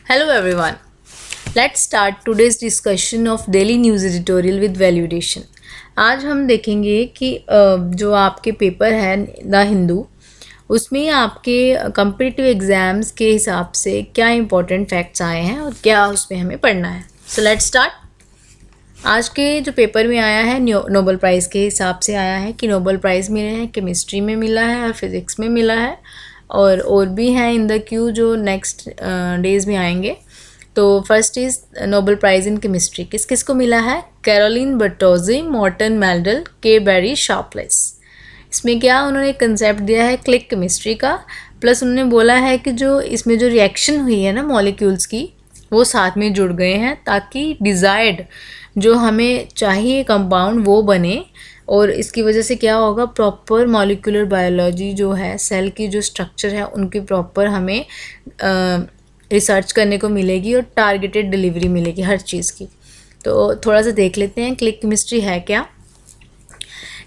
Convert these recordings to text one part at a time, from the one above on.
Hello everyone. Let's start today's discussion of daily news editorial with validation. आज हम देखेंगे कि जो आपके पेपर है द हिंदू, उसमें आपके कम्पिटिटिव एग्ज़ाम्स के हिसाब से क्या इंपॉर्टेंट फैक्ट्स आए हैं और क्या उसमें हमें पढ़ना है. So let's start. आज के जो पेपर में आया है नोबेल प्राइज़ के हिसाब से आया है कि नोबेल प्राइज़ मिले हैं, केमिस्ट्री में मिला है और फिज़िक्स में मिला है और भी हैं इन द क्यू जो नेक्स्ट डेज़ में आएंगे. तो first is Nobel prize in chemistry किस किस को मिला है? कैरोलिन बर्टोजी, मॉर्टन मेल्डल, के बेरी शार्पलेस. इसमें क्या उन्होंने कंसेप्ट दिया है क्लिक केमिस्ट्री का, प्लस उन्होंने बोला है कि जो इसमें जो रिएक्शन हुई है ना मॉलिक्यूल्स की, वो साथ में जुड़ गए हैं ताकि डिज़ायर्ड जो हमें चाहिए कंपाउंड वो बने. और इसकी वजह से क्या होगा, प्रॉपर मॉलिक्यूलर बायोलॉजी जो है, सेल की जो स्ट्रक्चर है उनकी प्रॉपर हमें रिसर्च करने को मिलेगी और टारगेटेड डिलीवरी मिलेगी हर चीज़ की. तो थोड़ा सा देख लेते हैं क्लिक केमिस्ट्री है क्या.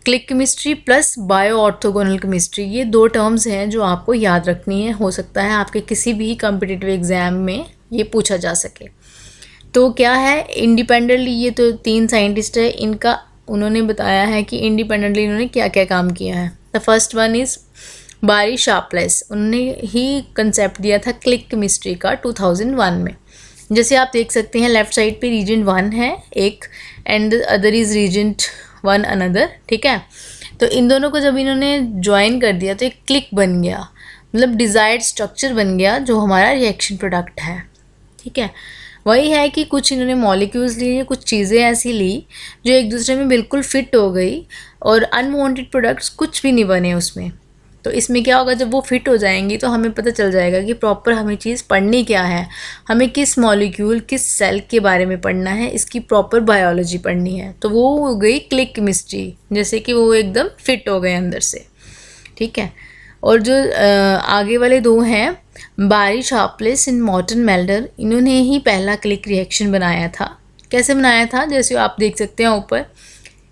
Click chemistry plus bio orthogonal chemistry, ये दो टर्म्स हैं जो आपको याद रखनी है. हो सकता है आपके किसी भी कॉम्पिटिटिव एग्ज़ाम में ये पूछा जा सके. तो क्या है, इंडिपेंडेंटली ये तो तीन साइंटिस्ट है, इनका उन्होंने बताया है कि इंडिपेंडेंटली इन्होंने क्या क्या काम किया है. द फर्स्ट वन इज़ बारी शार्पलेस. उन्होंने ही कंसेप्ट दिया था क्लिक केमिस्ट्री का 2001 में. जैसे आप देख सकते हैं लेफ़्ट साइड पे रीजेंट 1 है एक and the other is reagent 1 another. ठीक है, तो इन दोनों को जब इन्होंने ज्वाइन कर दिया तो एक क्लिक बन गया, मतलब डिज़ायर्ड स्ट्रक्चर बन गया जो हमारा रिएक्शन प्रोडक्ट है. ठीक है, वही है कि कुछ इन्होंने मॉलिक्यूल्स लिए, कुछ चीज़ें ऐसी ली जो एक दूसरे में बिल्कुल फिट हो गई और अनवांटेड प्रोडक्ट्स कुछ भी नहीं बने उसमें. तो इसमें क्या होगा, जब वो फिट हो जाएंगी तो हमें पता चल जाएगा कि प्रॉपर हमें चीज़ पढ़नी क्या है, हमें किस मॉलिक्यूल किस सेल के बारे में पढ़ना है, इसकी प्रॉपर बायोलॉजी पढ़नी है. तो वो हो गई क्लिक केमिस्ट्री, जैसे कि वो एकदम फिट हो गए अंदर से. ठीक है, और जो आगे वाले दो हैं बारी शार्पलेस एंड मॉर्टन मेल्डल, इन्होंने ही पहला क्लिक रिएक्शन बनाया था. कैसे बनाया था, जैसे आप देख सकते हैं ऊपर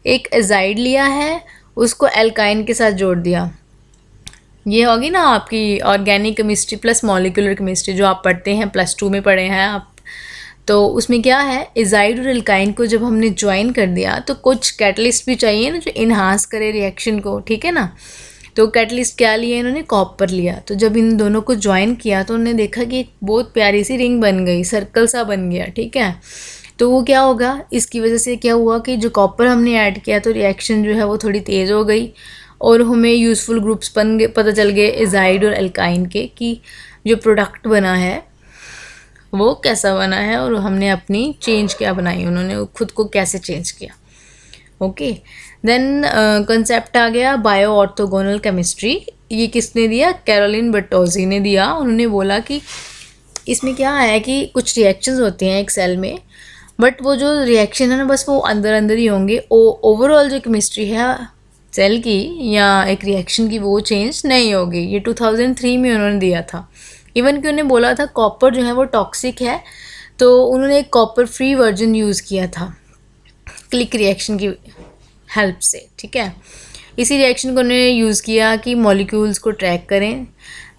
एक एजाइड लिया है, उसको एल्काइन के साथ जोड़ दिया. ये होगी ना आपकी organic chemistry plus molecular chemistry जो आप पढ़ते हैं, +2 में पढ़े हैं आप. तो उसमें क्या है, एजाइड और एल्काइन को जब हमने ज्वाइन कर दिया तो कुछ कैटलिस्ट भी चाहिए ना जो इन्हांस करे रिएक्शन को. ठीक है ना, तो कैटलिस्ट क्या लिया इन्होंने, कॉपर लिया. तो जब इन दोनों को ज्वाइन किया तो उन्होंने देखा कि एक बहुत प्यारी सी रिंग बन गई, सर्कल सा बन गया. ठीक है, तो वो क्या होगा, इसकी वजह से क्या हुआ कि जो कॉपर हमने ऐड किया तो रिएक्शन जो है वो थोड़ी तेज़ हो गई और हमें यूज़फुल ग्रुप्स बन गए, पता चल गए एजाइड और एल्काइन के कि जो प्रोडक्ट बना है वो कैसा बना है और हमने अपनी चेंज क्या बनाई, उन्होंने खुद को कैसे चेंज किया. ओके, देन कंसेप्ट आ गया बायो ऑर्थोगोनल केमिस्ट्री. ये किसने दिया, कैरोलिन बर्टोजी ने दिया. उन्होंने बोला कि इसमें क्या है कि कुछ रिएक्शंस होते हैं एक सेल में, बट वो जो रिएक्शन है ना बस वो अंदर अंदर ही होंगे. ओवरऑल जो केमिस्ट्री है सेल की या एक रिएक्शन की वो चेंज नहीं होगी. ये 2003 में उन्होंने दिया था. इवन कि उन्होंने बोला था कॉपर जो है वो टॉक्सिक है, तो उन्होंने एक कॉपर फ्री वर्जन यूज़ किया था क्लिक रिएक्शन की हेल्प से. ठीक है, इसी रिएक्शन को उन्होंने यूज़ किया कि मॉलिक्यूल्स को ट्रैक करें.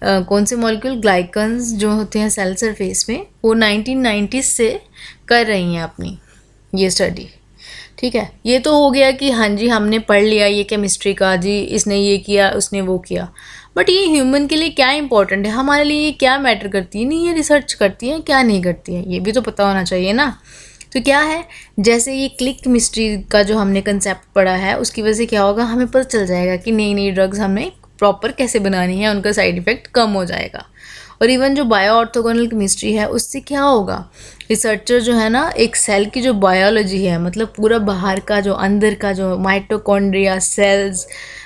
कौन से मॉलिक्यूल, ग्लाइकन्स जो होते हैं सेल सरफेस में, वो 1990s से कर रही हैं अपनी ये स्टडी. ठीक है, ये तो हो गया कि हाँ जी हमने पढ़ लिया ये केमिस्ट्री का, जी इसने ये किया उसने वो किया. बट ये ह्यूमन के लिए क्या इंपॉर्टेंट है, हमारे लिए ये क्या मैटर करती है, नहीं ये रिसर्च करती है क्या नहीं करती है, ये भी तो पता होना चाहिए ना. तो क्या है, जैसे ये क्लिक केमिस्ट्री का जो हमने कंसेप्ट पढ़ा है उसकी वजह से क्या होगा, हमें पता चल जाएगा कि नई नई ड्रग्स हमें प्रॉपर कैसे बनानी है, उनका साइड इफ़ेक्ट कम हो जाएगा. और इवन जो बायो ऑर्थोगोनल केमिस्ट्री है उससे क्या होगा, रिसर्चर जो है ना एक सेल की जो बायोलॉजी है, मतलब पूरा बाहर का जो अंदर का जो माइटोकॉन्ड्रिया, सेल्स,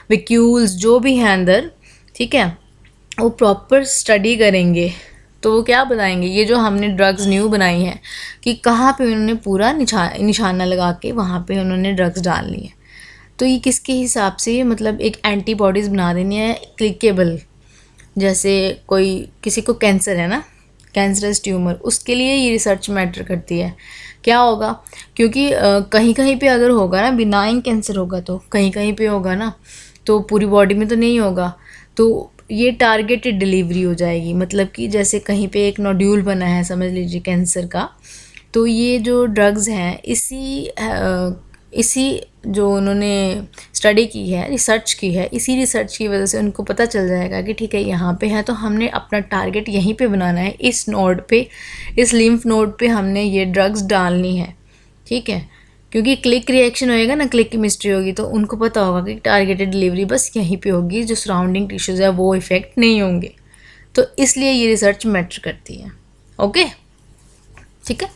वैक्यूल्स जो भी है अंदर, ठीक है, वो प्रॉपर स्टडी करेंगे. तो वो क्या बताएंगे, ये जो हमने ड्रग्स न्यू बनाई हैं कि कहाँ पे उन्होंने पूरा निशाना लगा के वहाँ पे उन्होंने ड्रग्स डालनी है. तो ये किसके हिसाब से, मतलब एक एंटीबॉडीज़ बना देनी है क्लिकेबल. जैसे कोई किसी को कैंसर है ना, कैंसरस ट्यूमर, उसके लिए ये रिसर्च मैटर करती है. क्या होगा, क्योंकि कहीं कहीं पे अगर होगा ना बिनाइन कैंसर होगा तो कहीं कहीं पे होगा ना, तो पूरी बॉडी में तो नहीं होगा. तो ये टारगेटेड डिलीवरी हो जाएगी, मतलब कि जैसे कहीं पे एक नोड्यूल बना है समझ लीजिए कैंसर का, तो ये जो ड्रग्स हैं इसी जो उन्होंने स्टडी की है, रिसर्च की है, इसी रिसर्च की वजह से उनको पता चल जाएगा कि ठीक है यहाँ पे है तो हमने अपना टारगेट यहीं पे बनाना है, इस नोड पे, इस लिम्फ नोड पे हमने ये ड्रग्स डालनी है, ठीक है। क्योंकि क्लिक रिएक्शन होएगा ना, क्लिक केमिस्ट्री होगी, तो उनको पता होगा कि टारगेटेड डिलीवरी बस यहीं पे होगी, जो सराउंडिंग टिश्यूज़ है वो इफ़ेक्ट नहीं होंगे, तो इसलिए ये रिसर्च मैटर करती है। ओके, ठीक है।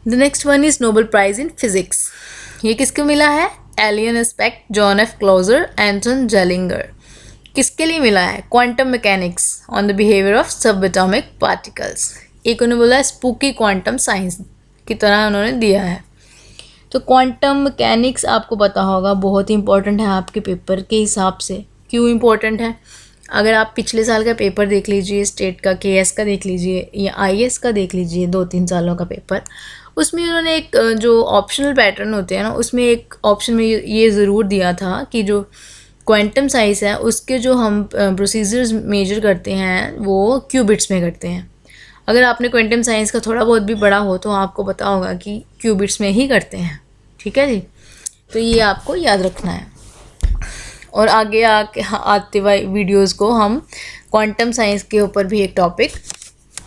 The next one is Nobel prize in physics. ये किसको मिला है? Alain Aspect, John F Clauser, Anton Zeilinger. किसके लिए मिला है? Quantum mechanics on the behaviour of sub atomic particles. एक उन्होंने बोला स्पूकी क्वांटम साइंस की तरह उन्होंने दिया है। तो क्वांटम मैकेनिक्स आपको पता होगा बहुत ही इंपॉर्टेंट है आपके पेपर के हिसाब से। क्यों इंपॉर्टेंट है? अगर आप पिछले साल का पेपर देख लीजिए, स्टेट का केएस का देख लीजिए या आईएएस का देख लीजिए, 2-3 सालों का पेपर, उसमें उन्होंने एक जो ऑप्शनल पैटर्न होते हैं ना, उसमें एक ऑप्शन में ये ज़रूर दिया था कि जो क्वांटम साइंस है उसके जो हम प्रोसीजर्स मेजर करते हैं वो क्यूबिट्स में करते हैं। अगर आपने क्वांटम साइंस का थोड़ा बहुत भी पढ़ा हो तो आपको पता होगा कि क्यूबिट्स में ही करते हैं, ठीक है जी। तो ये आपको याद रखना है, और आगे आते हुए वीडियोस को हम क्वांटम साइंस के ऊपर भी एक टॉपिक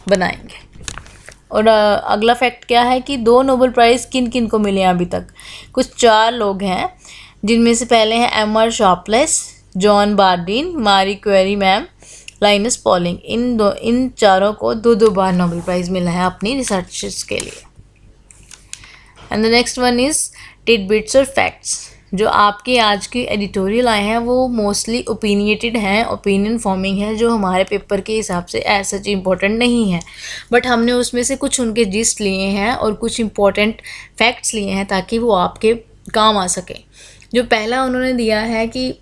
बनाएंगे। और अगला फैक्ट क्या है कि 2 नोबेल प्राइज़ किन किन को मिले हैं अभी तक? कुछ 4 लोग हैं, जिनमें से पहले हैं एमआर शार्पलेस, जॉन बार्डीन, मारी क्वेरी मैम, लाइनस पॉलिंग। इन चारों को 2-2 बार नोबेल प्राइज़ मिला है अपनी रिसर्चेस के लिए। And the next one is titbits और फैक्ट्स। जो आपके आज की एडिटोरियल आए हैं वो मोस्टली ओपिनियटेड हैं, ओपिनियन फॉर्मिंग है, जो हमारे पेपर के हिसाब से एज सच इम्पोर्टेंट नहीं है, बट हमने उसमें से कुछ उनके जिस्ट लिए हैं और कुछ इम्पोर्टेंट फैक्ट्स लिए हैं ताकि वो आपके काम आ सके। जो पहला उन्होंने दिया है कि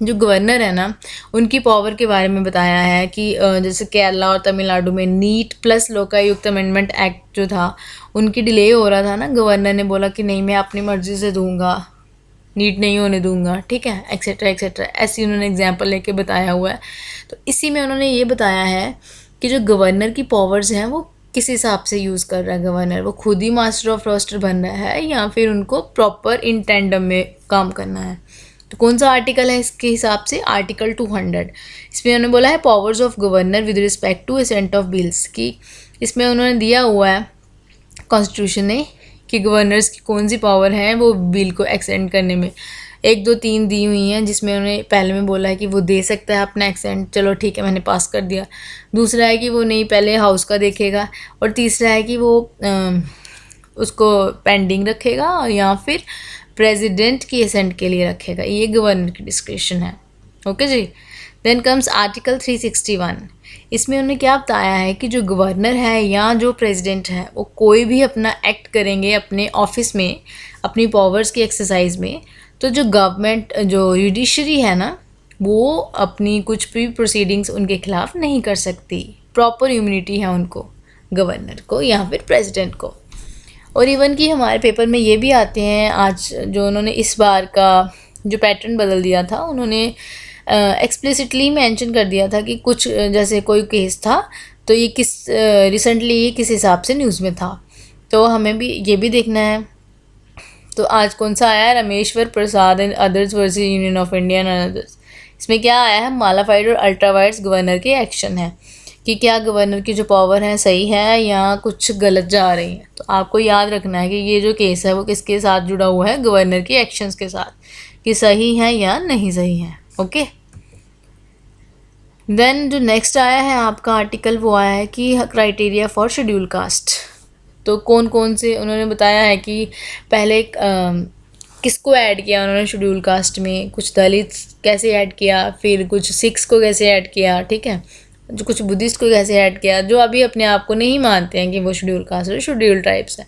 जो गवर्नर है ना, उनकी पावर के बारे में बताया है कि जैसे केरला और तमिलनाडु में NEET plus Lokayukta amendment act जो था उनकी डिले हो रहा था ना, गवर्नर ने बोला कि नहीं मैं अपनी मर्ज़ी से दूंगा, नीट नहीं होने दूंगा, ठीक है, एक्सेट्रा एक्सेट्रा, ऐसी उन्होंने एग्जांपल लेके बताया हुआ है। तो इसी में उन्होंने ये बताया है कि जो गवर्नर की पावर्स हैं वो किस हिसाब से यूज़ कर रहा है गवर्नर, वो खुद ही मास्टर ऑफ रोस्टर बन रहा है या फिर उनको प्रॉपर इन टेंडम में काम करना है। तो कौन सा आर्टिकल है इसके हिसाब से? आर्टिकल 200। इसमें उन्होंने बोला है powers of governor with respect to assent of bills की। इसमें उन्होंने दिया हुआ है कॉन्स्टिट्यूशन ने कि गवर्नर्स की कौन सी पावर है वो बिल को एक्सटेंड करने में। 1, 2, 3 दी हुई हैं, जिसमें उन्होंने पहले में बोला है कि वो दे सकता है अपना एक्सटेंड, चलो ठीक है मैंने पास कर दिया। दूसरा है कि वो नहीं पहले हाउस का देखेगा, और तीसरा है कि वो उसको पेंडिंग रखेगा या फिर प्रेसिडेंट की असेंट के लिए रखेगा। ये गवर्नर की डिस्क्रिप्शन है। ओके जी। Then comes article 361। इसमें उन्होंने क्या बताया है कि जो गवर्नर है या जो प्रेसिडेंट है वो कोई भी अपना एक्ट करेंगे अपने ऑफिस में, अपनी पावर्स की एक्सरसाइज में, तो जो गवर्नमेंट जो जुडिशरी है ना वो अपनी कुछ भी प्रोसीडिंग्स उनके खिलाफ नहीं कर सकती। प्रॉपर इम्यूनिटी है उनको, गवर्नर को या फिर प्रेसिडेंट को। और इवन कि हमारे पेपर में ये भी आते हैं, आज जो उन्होंने इस बार का जो पैटर्न बदल दिया था, उन्होंने एक्सप्लिसिटली मेंशन कर दिया था कि कुछ जैसे कोई केस था तो ये रिसेंटली ये किस हिसाब से न्यूज़ में था, तो हमें भी ये भी देखना है। तो आज कौन सा आया है? Rameshwar Prasad and others versus Union of India and others. इसमें क्या आया है? मालाफाइड और अल्ट्रावायर्स गवर्नर के एक्शन है कि क्या गवर्नर की जो पावर है सही है या कुछ गलत जा रही है। तो आपको याद रखना है कि ये जो केस है वो किसके साथ जुड़ा हुआ है? गवर्नर के एक्शंस के साथ, कि सही है या नहीं सही है। ओके। देन जो नेक्स्ट आया है आपका आर्टिकल वो आया है कि क्राइटेरिया फॉर शेड्यूल कास्ट। तो कौन कौन से उन्होंने बताया है कि पहले किसको ऐड किया उन्होंने शेड्यूल कास्ट में, कुछ दलित कैसे ऐड किया, फिर कुछ सिख्स को कैसे ऐड किया, ठीक है, जो कुछ बुद्धिस्ट को कैसे ऐड किया, जो अभी अपने आप को नहीं मानते हैं कि वो शेड्यूल कास्ट और शेड्यूल ट्राइब्स है।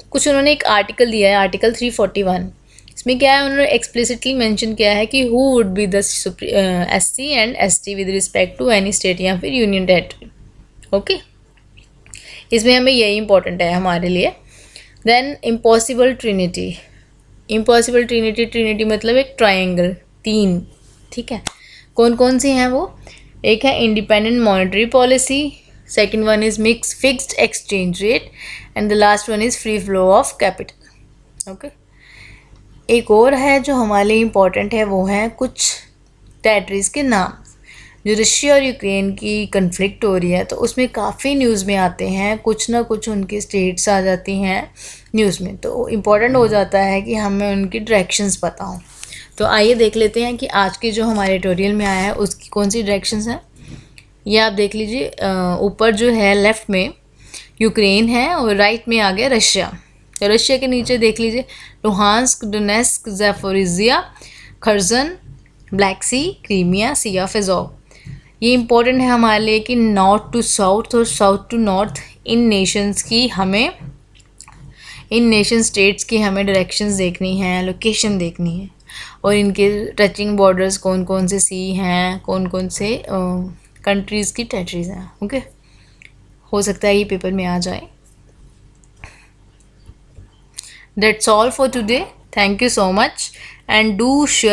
तो कुछ उन्होंने एक आर्टिकल दिया है, आर्टिकल 341। इसमें क्या है? उन्होंने एक्सप्लिसिटली मेंशन किया है कि who would be the SC and ST with respect to any state या फिर यूनियन टेरिटरी। ओके, इसमें हमें यही इंपॉर्टेंट है हमारे लिए। Then impossible trinity. Impossible trinity मतलब एक ट्रायंगल, 3, ठीक है। कौन कौन सी हैं वो? एक है independent monetary policy, second one is mix fixed exchange rate, and the last one is free flow of capital. Okay, एक और है जो हमारे लिए इम्पॉर्टेंट है, वो है कुछ टेरिटरीज़ के नाम। जो रशिया और यूक्रेन की कन्फ्लिक्ट हो रही है तो उसमें काफ़ी न्यूज़ में आते हैं, कुछ ना कुछ उनकी स्टेट्स आ जाती हैं न्यूज़ में, तो इम्पॉर्टेंट हो जाता है कि हमें उनकी डायरेक्शंस पता हों। तो आइए देख लेते हैं कि आज की जो हमारे ट्यूटोरियल में आया है उसकी कौन सी डायरेक्शंस हैं। ये आप देख लीजिए, ऊपर जो है लेफ़्ट में यूक्रेन है और राइट में आ गया रशिया। तो रशिया के नीचे देख लीजिए Luhansk, Donetsk, Zaporizhzhia, Kherson, Black Sea, Crimea, Sea of Azov. ये इम्पोर्टेंट है हमारे लिए कि नॉर्थ टू साउथ और south to north in nation states की हमें डायरेक्शंस देखनी है, लोकेशन देखनी है, और इनके टचिंग बॉर्डर्स कौन कौन से सी हैं, कौन कौन से कंट्रीज़ की टेरिटरीज हैं। ओके, हो सकता है ये पेपर में आ जाए। That's all for today, thank you so much and do share